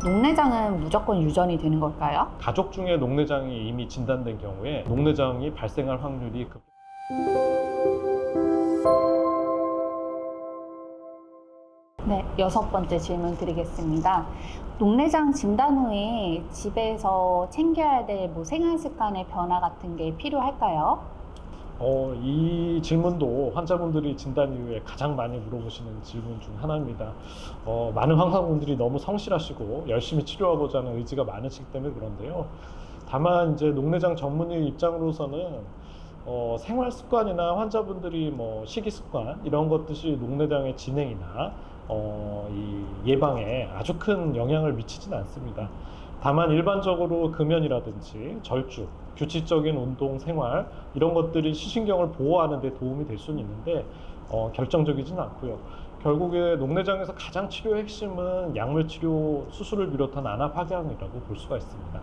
녹내장은 무조건 유전이 되는 걸까요? 가족 중에 녹내장이 이미 진단된 경우에 녹내장이 발생할 확률이 네, 여섯 번째 질문 드리겠습니다. 녹내장 진단 후에 집에서 챙겨야 될 생활 습관의 변화 같은 게 필요할까요? 이 질문도 환자분들이 진단 이후에 가장 많이 물어보시는 질문 중 하나입니다. 많은 환자분들이 너무 성실하시고 열심히 치료하고자 하는 의지가 많으시기 때문에 그런데요. 다만 이제 녹내장 전문의 입장으로서는 생활 습관이나 환자분들이 식이 습관 이런 것들이 녹내장의 진행이나 이 예방에 아주 큰 영향을 미치진 않습니다. 다만 일반적으로 금연이라든지 절주, 규칙적인 운동 생활 이런 것들이 시신경을 보호하는 데 도움이 될 수는 있는데 결정적이진 않고요. 결국에 녹내장에서 가장 치료의 핵심은 약물 치료, 수술을 비롯한 안압 확양이라고 볼 수가 있습니다.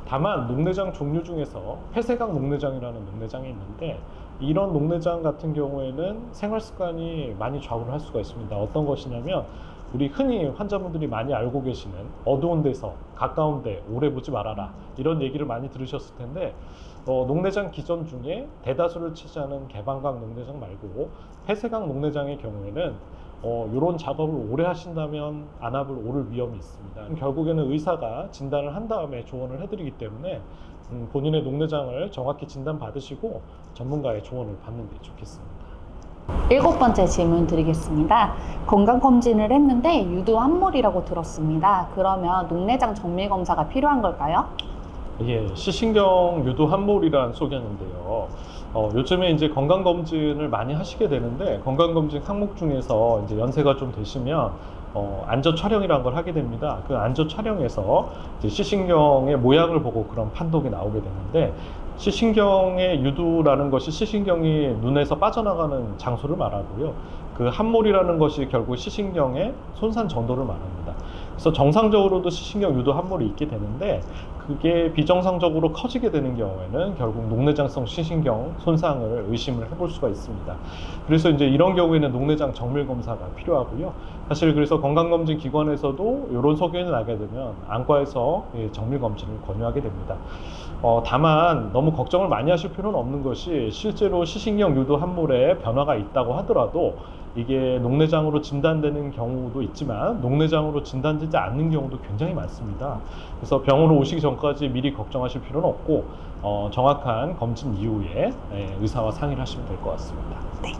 다만 녹내장 종류 중에서 폐쇄각 녹내장이라는 녹내장이 있는데 이런 녹내장 같은 경우에는 생활 습관이 많이 좌우를 할 수가 있습니다. 어떤 것이냐면 우리 흔히 환자분들이 많이 알고 계시는 어두운 데서 가까운 데 오래 보지 말아라 이런 얘기를 많이 들으셨을 텐데 녹내장 기전 중에 대다수를 차지하는 개방각 녹내장 말고 폐쇄각 녹내장의 경우에는 이런 작업을 오래 하신다면 안압을 오를 위험이 있습니다. 결국에는 의사가 진단을 한 다음에 조언을 해드리기 때문에 본인의 녹내장을 정확히 진단받으시고 전문가의 조언을 받는 게 좋겠습니다. 일곱 번째 질문 드리겠습니다. 건강검진을 했는데 유두 함몰이라고 들었습니다. 그러면 녹내장 정밀 검사가 필요한 걸까요? 예, 시신경 유두 함몰이라는 소견인데요. 요즘에 이제 건강검진을 많이 하시게 되는데 건강검진 항목 중에서 이제 연세가 좀 되시면 안저 촬영이라는 걸 하게 됩니다. 그 안저 촬영에서 이제 시신경의 모양을 보고 그런 판독이 나오게 되는데 시신경의 유두라는 것이 시신경이 눈에서 빠져나가는 장소를 말하고요. 그 함몰이라는 것이 결국 시신경의 손상 정도를 말합니다. 그래서 정상적으로도 시신경 유두 함몰이 있게 되는데 그게 비정상적으로 커지게 되는 경우에는 결국 녹내장성 시신경 손상을 의심을 해볼 수가 있습니다. 그래서 이제 이런 경우에는 녹내장 정밀 검사가 필요하고요. 사실 그래서 건강검진 기관에서도 이런 소견이 나게 되면 안과에서 정밀 검진을 권유하게 됩니다. 다만 너무 걱정을 많이 하실 필요는 없는 것이 실제로 시신경 유두 함몰에 변화가 있다고 하더라도 이게 녹내장으로 진단되는 경우도 있지만 녹내장으로 진단되지 않는 경우도 굉장히 많습니다. 그래서 병원으로 오시기 전까지 미리 걱정하실 필요는 없고 정확한 검진 이후에 의사와 상의를 하시면 될 것 같습니다. 네.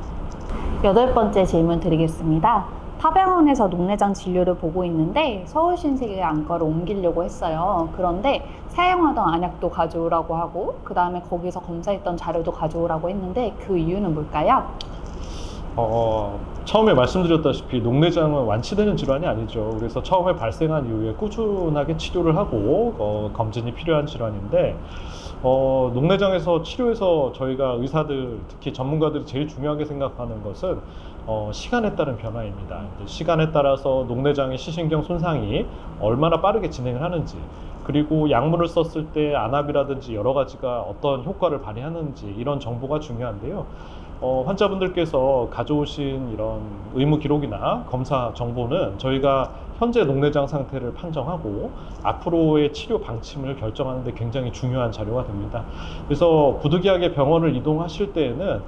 여덟 번째 질문 드리겠습니다. 타병원에서 녹내장 진료를 보고 있는데 서울신세계 안과로 옮기려고 했어요. 그런데 사용하던 안약도 가져오라고 하고 그 다음에 거기서 검사했던 자료도 가져오라고 했는데 그 이유는 뭘까요? 처음에 말씀드렸다시피 녹내장은 완치되는 질환이 아니죠. 그래서 처음에 발생한 이후에 꾸준하게 치료를 하고 검진이 필요한 질환인데 녹내장에서 치료에서 저희가 의사들 특히 전문가들이 제일 중요하게 생각하는 것은 시간에 따른 변화입니다. 시간에 따라서 녹내장의 시신경 손상이 얼마나 빠르게 진행을 하는지 그리고 약물을 썼을 때 안압이라든지 여러 가지가 어떤 효과를 발휘하는지 이런 정보가 중요한데요. 환자분들께서 가져오신 이런 의무 기록이나 검사 정보는 저희가 현재 녹내장 상태를 판정하고 앞으로의 치료 방침을 결정하는 데 굉장히 중요한 자료가 됩니다. 그래서 부득이하게 병원을 이동하실 때에는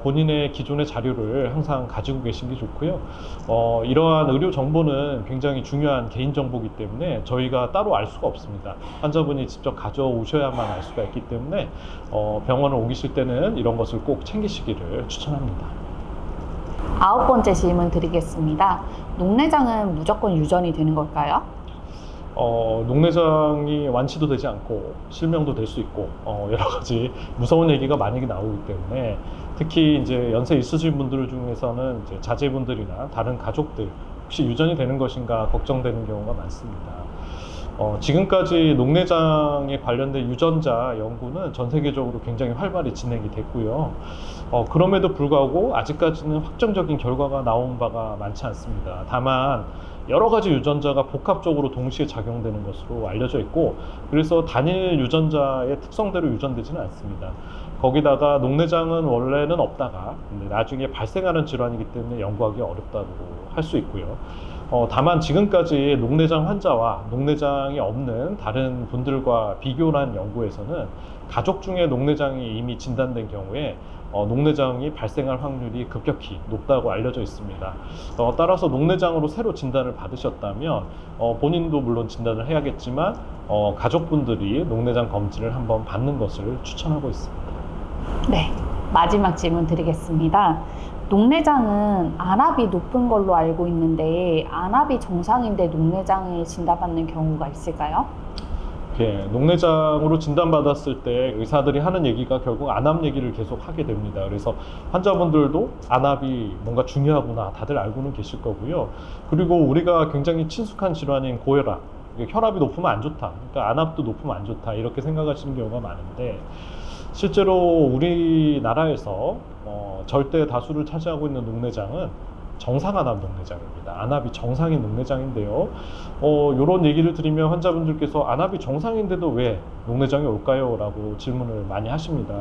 본인의 기존의 자료를 항상 가지고 계신 게 좋고요. 이러한 의료 정보는 굉장히 중요한 개인 정보이기 때문에 저희가 따로 알 수가 없습니다. 환자분이 직접 가져오셔야만 알 수가 있기 때문에 병원을 옮기실 때는 이런 것을 꼭 챙기시기를 추천합니다. 아홉 번째 질문 드리겠습니다. 녹내장은 무조건 유전이 되는 걸까요? 녹내장이 완치도 되지 않고 실명도 될 수 있고 여러 가지 무서운 얘기가 많이 나오기 때문에 특히 이제 연세 있으신 분들 중에서는 이제 자제분들이나 다른 가족들 혹시 유전이 되는 것인가 걱정되는 경우가 많습니다. 지금까지 녹내장에 관련된 유전자 연구는 전 세계적으로 굉장히 활발히 진행이 됐고요. 그럼에도 불구하고 아직까지는 확정적인 결과가 나온 바가 많지 않습니다. 다만 여러 가지 유전자가 복합적으로 동시에 작용되는 것으로 알려져 있고 그래서 단일 유전자의 특성대로 유전되지는 않습니다. 거기다가 녹내장은 원래는 없다가 나중에 발생하는 질환이기 때문에 연구하기 어렵다고 할 수 있고요. 다만 지금까지 녹내장 환자와 녹내장이 없는 다른 분들과 비교를 한 연구에서는 가족 중에 녹내장이 이미 진단된 경우에 녹내장이 발생할 확률이 급격히 높다고 알려져 있습니다. 따라서 녹내장으로 새로 진단을 받으셨다면 본인도 물론 진단을 해야겠지만 가족분들이 녹내장 검진을 한번 받는 것을 추천하고 있습니다. 네, 마지막 질문 드리겠습니다. 녹내장은 안압이 높은 걸로 알고 있는데 안압이 정상인데 녹내장을 진단받는 경우가 있을까요? 녹내장으로 진단받았을 때 의사들이 하는 얘기가 결국 안압 얘기를 계속 하게 됩니다. 그래서 환자분들도 안압이 뭔가 중요하구나 다들 알고는 계실 거고요. 그리고 우리가 굉장히 친숙한 질환인 고혈압, 혈압이 높으면 안 좋다, 그러니까 안압도 높으면 안 좋다 이렇게 생각하시는 경우가 많은데 실제로 우리나라에서 절대 다수를 차지하고 있는 녹내장은 정상 안압 녹내장입니다. 안압이 정상인 녹내장인데요. 이런 얘기를 드리면 환자분들께서 안압이 정상인데도 왜 녹내장이 올까요? 라고 질문을 많이 하십니다.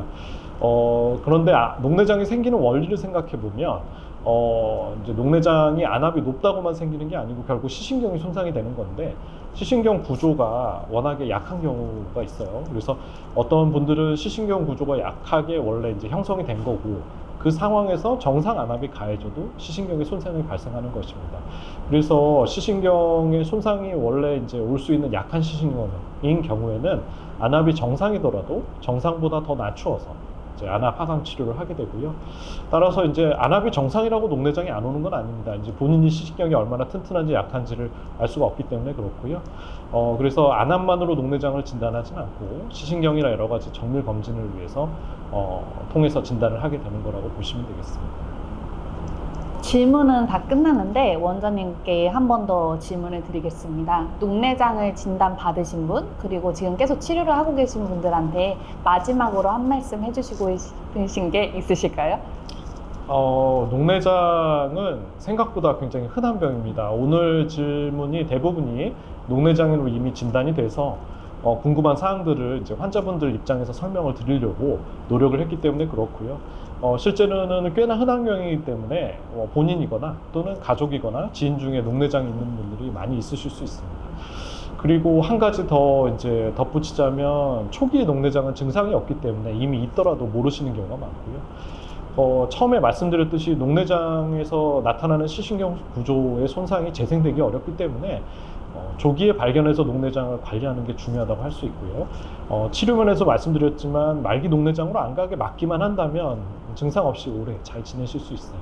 그런데 녹내장이 생기는 원리를 생각해 보면 이제 녹내장이 안압이 높다고만 생기는 게 아니고 결국 시신경이 손상이 되는 건데 시신경 구조가 워낙에 약한 경우가 있어요. 그래서 어떤 분들은 시신경 구조가 약하게 원래 이제 형성이 된 거고 그 상황에서 정상 안압이 가해져도 시신경의 손상이 발생하는 것입니다. 그래서 시신경의 손상이 원래 이제 올 수 있는 약한 시신경인 경우에는 안압이 정상이더라도 정상보다 더 낮추어서 이제 안압 하강 치료를 하게 되고요. 따라서 이제 안압이 정상이라고 녹내장이 안 오는 건 아닙니다. 이제 본인이 시신경이 얼마나 튼튼한지 약한지를 알 수가 없기 때문에 그렇고요. 그래서 안압만으로 녹내장을 진단하지는 않고 시신경이나 여러 가지 정밀 검진을 위해서 통해서 진단을 하게 되는 거라고 보시면 되겠습니다. 질문은 다 끝났는데 원장님께 한 번 더 질문을 드리겠습니다. 녹내장을 진단 받으신 분 그리고 지금 계속 치료를 하고 계신 분들한테 마지막으로 한 말씀 해주시고 싶으신 게 있으실까요? 녹내장은 생각보다 굉장히 흔한 병입니다. 오늘 질문이 대부분이 녹내장으로 이미 진단이 돼서 궁금한 사항들을 이제 환자분들 입장에서 설명을 드리려고 노력을 했기 때문에 그렇고요. 실제로는 꽤나 흔한 병이기 때문에 본인이거나 또는 가족이거나 지인 중에 녹내장이 있는 분들이 많이 있으실 수 있습니다. 그리고 한 가지 더 이제 덧붙이자면 초기에 녹내장은 증상이 없기 때문에 이미 있더라도 모르시는 경우가 많고요. 처음에 말씀드렸듯이 녹내장에서 나타나는 시신경 구조의 손상이 재생되기 어렵기 때문에 조기에 발견해서 녹내장을 관리하는 게 중요하다고 할 수 있고요. 치료면에서 말씀드렸지만 말기 녹내장으로 안 가게 막기만 한다면 증상 없이 오래 잘 지내실 수 있어요.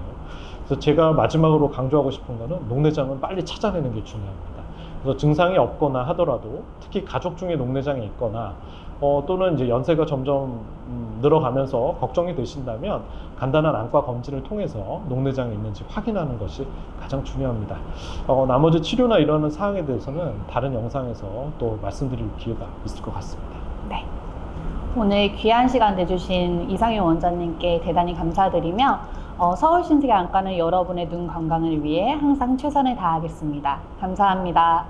그래서 제가 마지막으로 강조하고 싶은 거는 녹내장은 빨리 찾아내는 게 중요합니다. 그래서 증상이 없거나 하더라도 특히 가족 중에 녹내장이 있거나 또는 이제 연세가 점점 늘어가면서 걱정이 되신다면 간단한 안과 검진을 통해서 녹내장이 있는지 확인하는 것이 가장 중요합니다. 나머지 치료나 이러는 사항에 대해서는 다른 영상에서 또 말씀드릴 기회가 있을 것 같습니다. 네. 오늘 귀한 시간 내주신 이상윤 원장님께 대단히 감사드리며 서울신세계 안과는 여러분의 눈 건강을 위해 항상 최선을 다하겠습니다. 감사합니다.